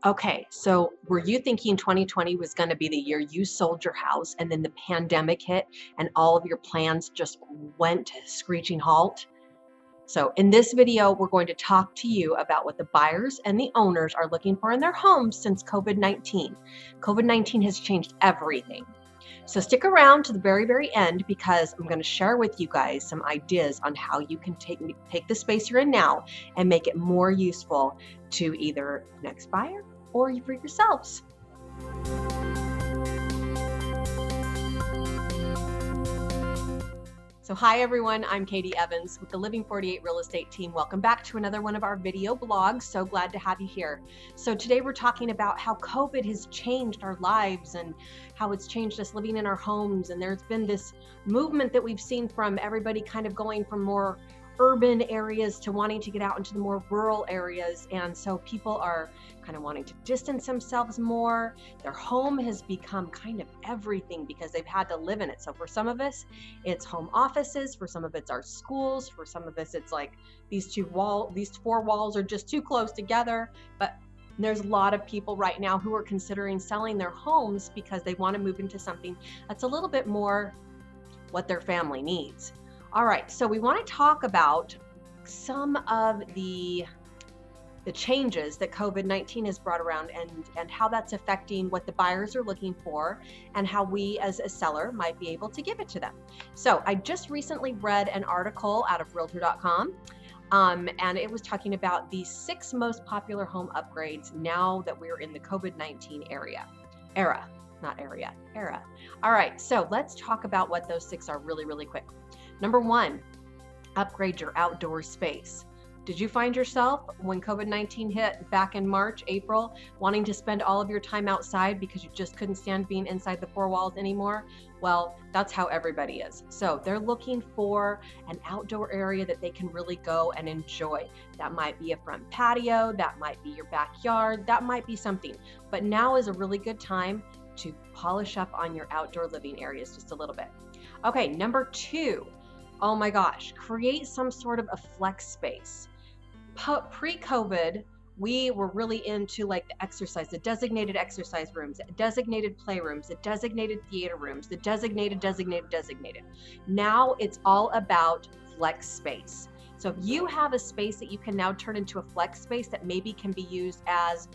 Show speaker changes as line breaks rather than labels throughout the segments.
Okay, so were you thinking 2020 was going to be the year you sold your house and then the pandemic hit and all of your plans just went to screeching halt? So, in this video, we're going to talk to you about what the buyers and the owners are looking for in their homes since COVID 19. COVID 19 has changed everything. So, stick around to the very, very end because I'm going to share with you guys some ideas on how you can take the space you're in now and make it more useful to either next buyer or for yourselves. So hi everyone, I'm Katie Evans with the Living 48 Real Estate Team. Welcome back to another one of our video blogs. So glad to have you here. So today we're talking about how COVID has changed our lives and how it's changed us living in our homes. And there's been this movement that we've seen from everybody kind of going from more urban areas to wanting to get out into the more rural areas. And so people are kind of wanting to distance themselves more. Their home has become kind of everything because they've had to live in it. So for some of us, it's home offices. For some of it's our schools. For some of us, it's like these four walls are just too close together. But there's a lot of people right now who are considering selling their homes because they want to move into something that's a little bit more what their family needs. All right, so we want to talk about some of the changes that COVID-19 has brought around and how that's affecting what the buyers are looking for and how we as a seller might be able to give it to them. So I just recently read an article out of Realtor.com and it was talking about the 6 most popular home upgrades now that we're in the COVID-19 era. All right, so let's talk about what those 6 are really, really quick. Number 1, upgrade your outdoor space. Did you find yourself when COVID-19 hit back in March, April, wanting to spend all of your time outside because you just couldn't stand being inside the 4 walls anymore? Well, that's how everybody is. So they're looking for an outdoor area that they can really go and enjoy. That might be a front patio, that might be your backyard, that might be something. But now is a really good time to polish up on your outdoor living areas just a little bit. Okay, number 2. Oh my gosh, create some sort of a flex space. Pre-COVID, we were really into like the exercise, the designated exercise rooms, the designated playrooms, the designated theater rooms, the designated. Now it's all about flex space. So if you have a space that you can now turn into a flex space that maybe can be used as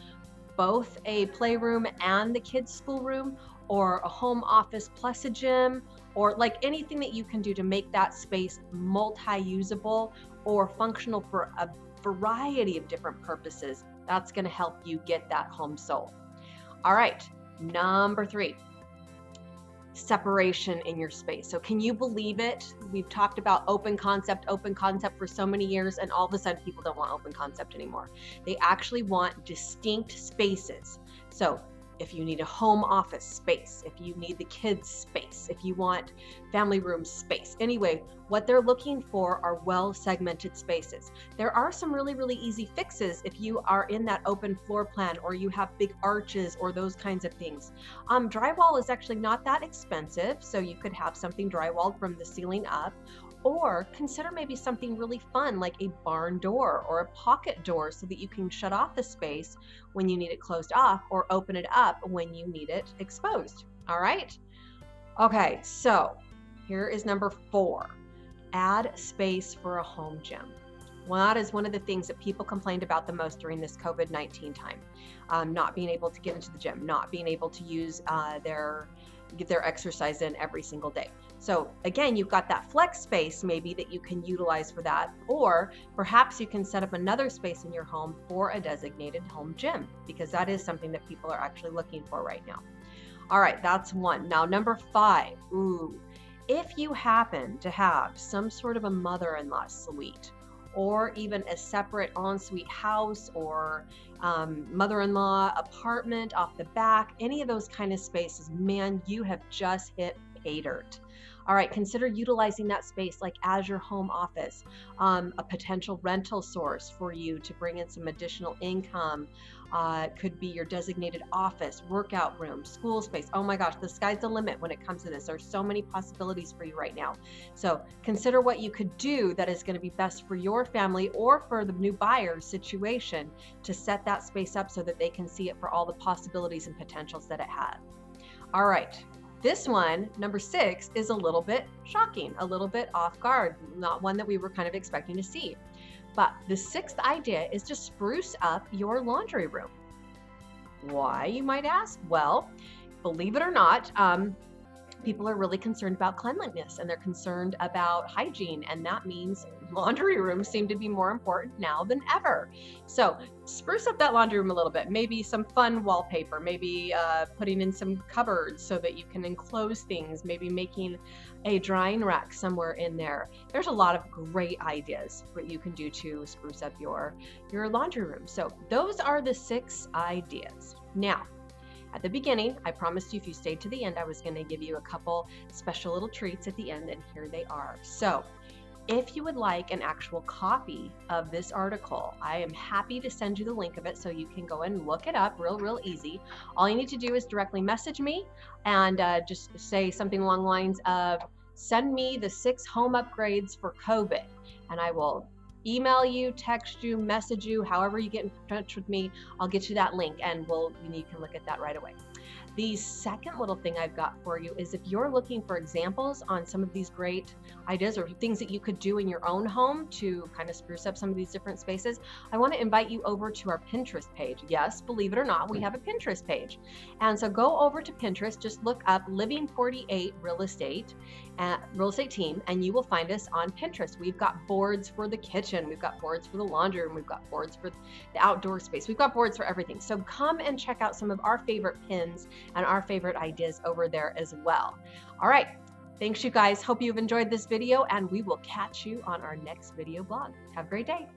both a playroom and the kids' schoolroom, or a home office plus a gym, or like anything that you can do to make that space multi-usable or functional for a variety of different purposes, that's going to help you get that home sold. All right, number 3, separation in your space. So can you believe it? We've talked about open concept for so many years, and all of a sudden people don't want open concept anymore. They actually want distinct spaces. So if you need a home office space, if you need the kids space, if you want family room space. Anyway, what they're looking for are well-segmented spaces. There are some really, really easy fixes if you are in that open floor plan or you have big arches or those kinds of things. Drywall is actually not that expensive, so you could have something drywalled from the ceiling up. Or consider maybe something really fun like a barn door or a pocket door so that you can shut off the space when you need it closed off or open it up when you need it exposed. All right. Okay, so here is number 4. Add space for a home gym. Well, that is one of the things that people complained about the most during this COVID-19 time. Not being able to get into the gym, not being able to use get their exercise in every single day. So again, you've got that flex space maybe that you can utilize for that, or perhaps you can set up another space in your home for a designated home gym, because that is something that people are actually looking for right now. All right, that's 1. Now, number 5, if you happen to have some sort of a mother-in-law suite, or even a separate ensuite house or mother-in-law apartment off the back, any of those kind of spaces, man, you have just hit pay dirt. All right, consider utilizing that space like as your home office, a potential rental source for you to bring in some additional income, It could be your designated office, workout room, school space. Oh my gosh, the sky's the limit when it comes to this. There's so many possibilities for you right now. So consider what you could do that is going to be best for your family or for the new buyer's situation to set that space up so that they can see it for all the possibilities and potentials that it has. All right. This one, number 6, is a little bit shocking, a little bit off guard, not one that we were kind of expecting to see. But the 6th idea is to spruce up your laundry room. Why, you might ask? Well, believe it or not, people are really concerned about cleanliness and they're concerned about hygiene, and that means laundry rooms seem to be more important now than ever. So spruce up that laundry room a little bit, maybe some fun wallpaper, maybe putting in some cupboards so that you can enclose things, maybe making a drying rack somewhere in there. There's a lot of great ideas what you can do to spruce up your laundry room. So those are the 6 ideas. Now, at the beginning, I promised you if you stayed to the end, I was going to give you a couple special little treats at the end, and here they are. So if you would like an actual copy of this article, I am happy to send you the link of it so you can go and look it up real easy. All you need to do is directly message me and just say something along the lines of, send me the 6 home upgrades for COVID, and I will email you, text you, message you, however you get in touch with me. I'll get you that link and you can look at that right away. The second little thing I've got for you is if you're looking for examples on some of these great ideas or things that you could do in your own home to kind of spruce up some of these different spaces, I want to invite you over to our Pinterest page. Yes, believe it or not, we have a Pinterest page. And so go over to Pinterest, just look up Living 48 Real Estate Team, and you will find us on Pinterest. We've got boards for the kitchen, we've got boards for the laundry room, we've got boards for the outdoor space, we've got boards for everything. So come and check out some of our favorite pins and our favorite ideas over there as well. All right, thanks you guys. Hope you've enjoyed this video, and we will catch you on our next video blog. Have a great day.